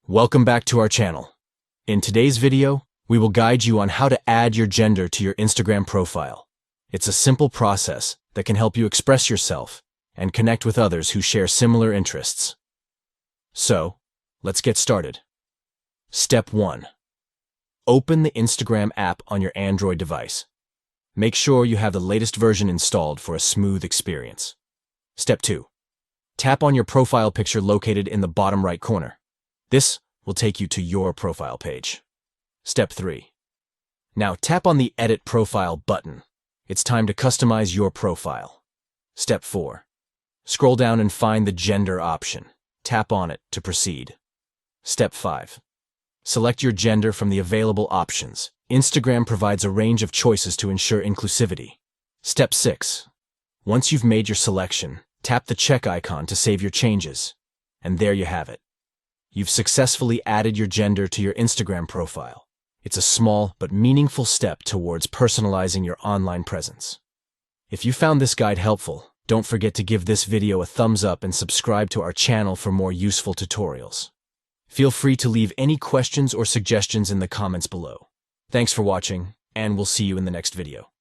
Welcome back to our channel. In today's video, we will guide you on how to add your gender to your Instagram profile. It's a simple process that can help you express yourself and connect with others who share similar interests. So, let's get started. Step 1. Open the Instagram app on your Android device. Make sure you have the latest version installed for a smooth experience. Step 2. Tap on your profile picture located in the bottom right corner. This will take you to your profile page. Step 3. Now tap on the Edit Profile button. It's time to customize your profile. Step 4. Scroll down and find the gender option. Tap on it to proceed. Step 5. Select your gender from the available options. Instagram provides a range of choices to ensure inclusivity. Step 6. Once you've made your selection, tap the check icon to save your changes. And there you have it. You've successfully added your gender to your Instagram profile. It's a small but meaningful step towards personalizing your online presence. If you found this guide helpful, don't forget to give this video a thumbs up and subscribe to our channel for more useful tutorials. Feel free to leave any questions or suggestions in the comments below. Thanks for watching, and we'll see you in the next video.